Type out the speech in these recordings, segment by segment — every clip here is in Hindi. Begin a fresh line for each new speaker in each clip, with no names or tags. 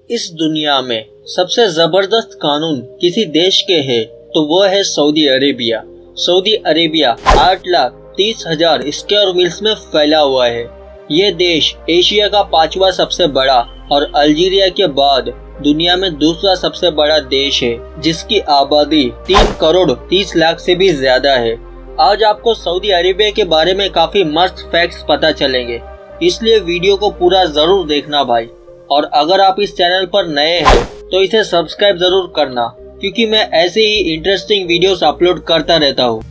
इस दुनिया में सबसे जबरदस्त कानून किसी देश के है तो वो है Saudi Arabia. Saudi Arabia 8,30,000 square meals में फैला हुआ है। ये देश एशिया का 5वां सबसे बड़ा और अल्जीरिया के बाद दुनिया में दूसरा सबसे बड़ा देश है, जिसकी आबादी 3,30,00,000 से भी ज्यादा है। आज आपको सऊदी अरेबिया के बारे में काफी मस्त फैक्ट्स पता चलेंगे, इसलिए वीडियो को पूरा जरूर देखना भाई। और अगर आप इस चैनल पर नए हैं तो इसे सब्सक्राइब जरूर करना, क्योंकि मैं ऐसे ही इंटरेस्टिंग वीडियोस अपलोड करता रहता हूँ।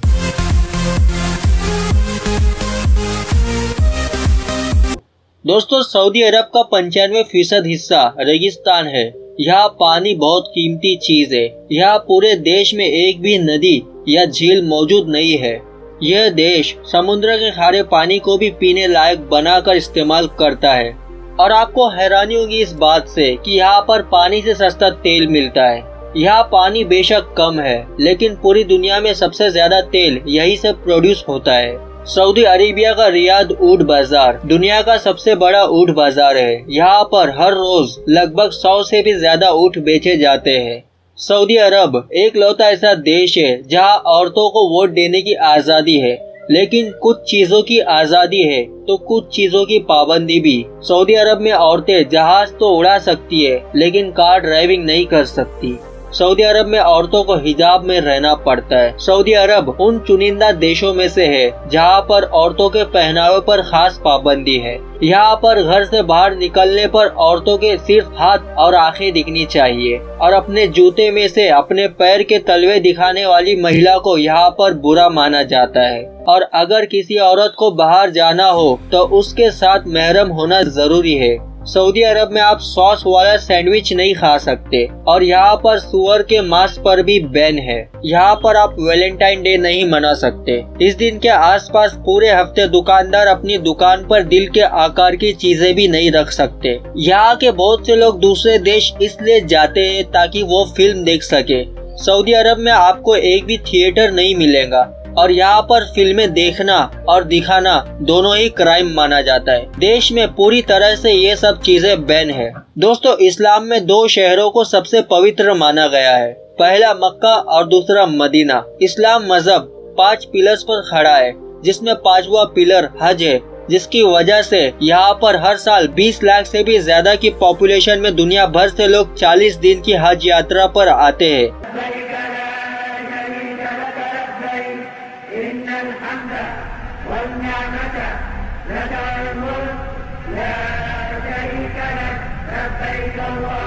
दोस्तों, सऊदी अरब का 95% हिस्सा रेगिस्तान है। यहाँ पानी बहुत कीमती चीज है। यहाँ पूरे देश में एक भी नदी या झील मौजूद नहीं है। यह देश समुद्र के खारे पानी को भी पीने लायक बनाकर इस्तेमाल करता है। और आपको हैरानी होगी इस बात से कि यहाँ पर पानी से सस्ता तेल मिलता है। यहाँ पानी बेशक कम है, लेकिन पूरी दुनिया में सबसे ज्यादा तेल यहीं से प्रोड्यूस होता है। सऊदी अरेबिया का रियाद ऊँट बाजार दुनिया का सबसे बड़ा ऊँट बाजार है। यहाँ पर हर रोज लगभग 100 से भी ज्यादा ऊँट बेचे जाते हैं। सऊदी अरब एकलौता ऐसा देश है जहाँ औरतों को वोट देने की आजादी है, लेकिन कुछ चीजों की आजादी है तो कुछ चीजों की पाबंदी भी। सऊदी अरब में औरतें जहाज तो उड़ा सकती है, लेकिन कार ड्राइविंग नहीं कर सकती। सऊदी अरब में औरतों को हिजाब में रहना पड़ता है। सऊदी अरब उन चुनिंदा देशों में से है जहाँ पर औरतों के पहनावे पर खास पाबंदी है। यहाँ पर घर से बाहर निकलने पर औरतों के सिर्फ हाथ और आंखें दिखनी चाहिए, और अपने जूते में से अपने पैर के तलवे दिखाने वाली महिला को यहाँ पर बुरा माना जाता है। और अगर किसी औरत को बाहर जाना हो तो उसके साथ महरम होना जरूरी है। सऊदी अरब में आप सॉस वाला सैंडविच नहीं खा सकते, और यहाँ पर सुअर के मांस पर भी बैन है। यहाँ पर आप वैलेंटाइन डे नहीं मना सकते। इस दिन के आसपास पूरे हफ्ते दुकानदार अपनी दुकान पर दिल के आकार की चीजें भी नहीं रख सकते। यहाँ के बहुत से लोग दूसरे देश इसलिए जाते हैं ताकि वो फिल्म देख सके। सऊदी अरब में आपको एक भी थिएटर नहीं मिलेगा, और यहाँ पर फिल्में देखना और दिखाना दोनों ही क्राइम माना जाता है। देश में पूरी तरह से ये सब चीजें बैन है। दोस्तों, इस्लाम में 2 शहरों को सबसे पवित्र माना गया है, पहला मक्का और दूसरा मदीना। इस्लाम मजहब 5 पिलर्स पर खड़ा है, जिसमें 5वां पिलर हज है, जिसकी वजह से यहाँ पर हर साल 20 लाख से भी ज्यादा की पॉपुलेशन में दुनिया भर से लोग 40 दिन की हज यात्रा पर आते हैं।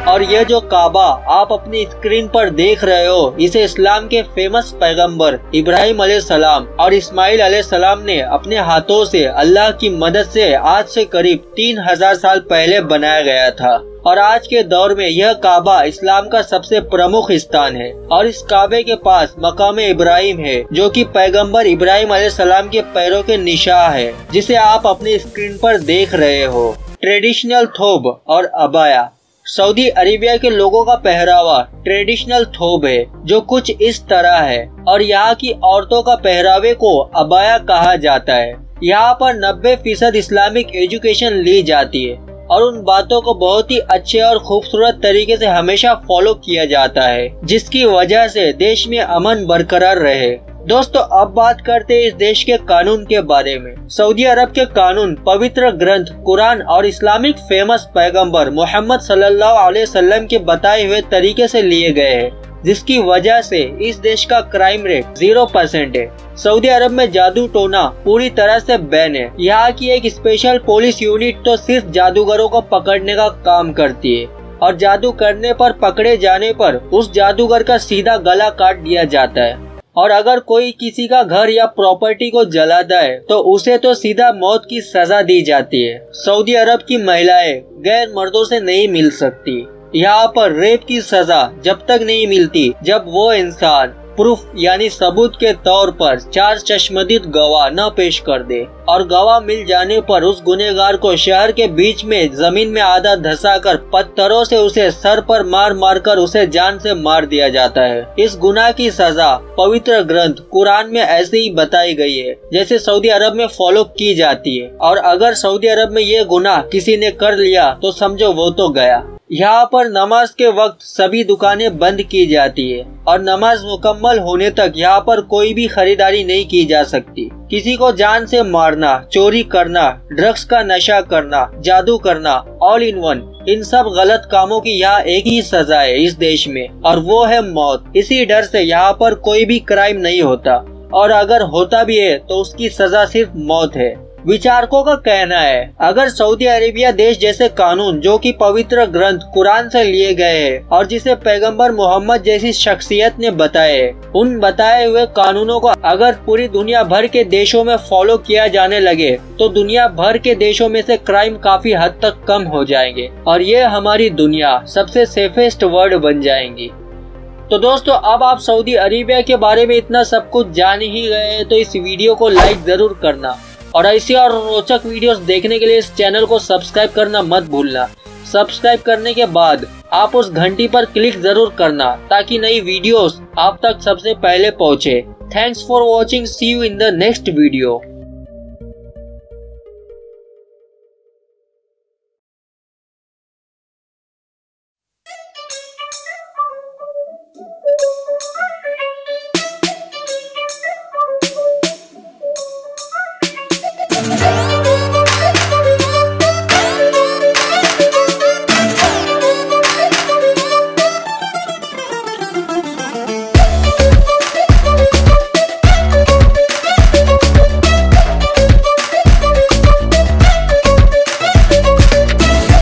और ये जो काबा आप अपनी स्क्रीन पर देख रहे हो, इसे इस्लाम के फेमस पैगंबर इब्राहिम अलैहिस्सलाम और इस्माइल अलैहिस्सलाम ने अपने हाथों से अल्लाह की मदद से आज से करीब 3000 साल पहले बनाया गया था। और आज के दौर में यह काबा इस्लाम का सबसे प्रमुख स्थान है। और इस काबे के पास मकाम इब्राहिम है, जो कि पैगंबर इब्राहिम अलैहिस्सलाम के पैरों के निशान है, जिसे आप अपनी स्क्रीन पर देख रहे हो। ट्रेडिशनल थोब और अबाया। सऊदी अरेबिया के लोगों का पहरावा ट्रेडिशनल थोब है, जो कुछ इस तरह है, और यहाँ की औरतों का पहरावे को अबाया कहा जाता है। यहाँ पर 90% इस्लामिक एजुकेशन ली जाती है, और उन बातों को बहुत ही अच्छे और खूबसूरत तरीके से हमेशा फॉलो किया जाता है, जिसकी वजह से देश में अमन बरकरार रहे। दोस्तों, अब बात करते हैं इस देश के कानून के बारे में। सऊदी अरब के कानून पवित्र ग्रंथ कुरान और इस्लामिक फेमस पैगंबर मोहम्मद सल्लल्लाहु अलैहि वसल्लम के बताए हुए तरीके से लिए गए हैं, जिसकी वजह से इस देश का क्राइम रेट 0% है। सऊदी अरब में जादू टोना पूरी तरह से बैन है। यहाँ की एक स्पेशल पुलिस यूनिट तो सिर्फ जादूगरों को पकड़ने का काम करती है, और जादू करने पर पकड़े जाने पर उस जादूगर का सीधा गला काट दिया जाता है। और अगर कोई किसी का घर या प्रॉपर्टी को जलाता है तो उसे तो सीधा मौत की सजा दी जाती है। सऊदी अरब की महिलाएं गैर मर्दों से नहीं मिल सकती। यहाँ पर रेप की सजा जब तक नहीं मिलती जब वो इंसान प्रूफ यानी सबूत के तौर पर 4 चश्मदीद गवाह न पेश कर दे, और गवाह मिल जाने पर उस गुनेगार को शहर के बीच में जमीन में आधा धंसाकर पत्थरों से उसे सर पर मार मार कर उसे जान से मार दिया जाता है। इस गुनाह की सजा पवित्र ग्रंथ कुरान में ऐसे ही बताई गई है जैसे सऊदी अरब में फॉलो की जाती है, और अगर सऊदी अरब में ये गुनाह किसी ने कर लिया तो समझो वो तो गया। यहाँ पर नमाज के वक्त सभी दुकानें बंद की जाती है और नमाज मुकम्मल होने तक यहाँ पर कोई भी खरीदारी नहीं की जा सकती। किसी को जान से मारना, चोरी करना, ड्रग्स का नशा करना, जादू करना, ऑल इन वन, इन सब गलत कामों की यहाँ एक ही सजा है इस देश में, और वो है मौत। इसी डर से यहाँ पर कोई भी क्राइम नहीं होता, और अगर होता भी है तो उसकी सजा सिर्फ मौत है। विचारकों का कहना है अगर सऊदी अरेबिया देश जैसे कानून जो कि पवित्र ग्रंथ कुरान से लिए गए हैं और जिसे पैगंबर मोहम्मद जैसी शख्सियत ने बताए, उन बताए हुए कानूनों को अगर पूरी दुनिया भर के देशों में फॉलो किया जाने लगे तो दुनिया भर के देशों में से क्राइम काफी हद तक कम हो जाएंगे और ये हमारी दुनिया सबसे सेफेस्ट वर्ल्ड बन जाएंगी। तो दोस्तों, अब आप सऊदी अरेबिया के बारे में इतना सब कुछ जान ही गए हैं तो इस वीडियो को लाइक जरूर करना और ऐसी और रोचक वीडियोस देखने के लिए इस चैनल को सब्सक्राइब करना मत भूलना। सब्सक्राइब करने के बाद आप उस घंटी पर क्लिक जरूर करना ताकि नई वीडियोस आप तक सबसे पहले पहुंचे। Thanks for watching, see you in the next video.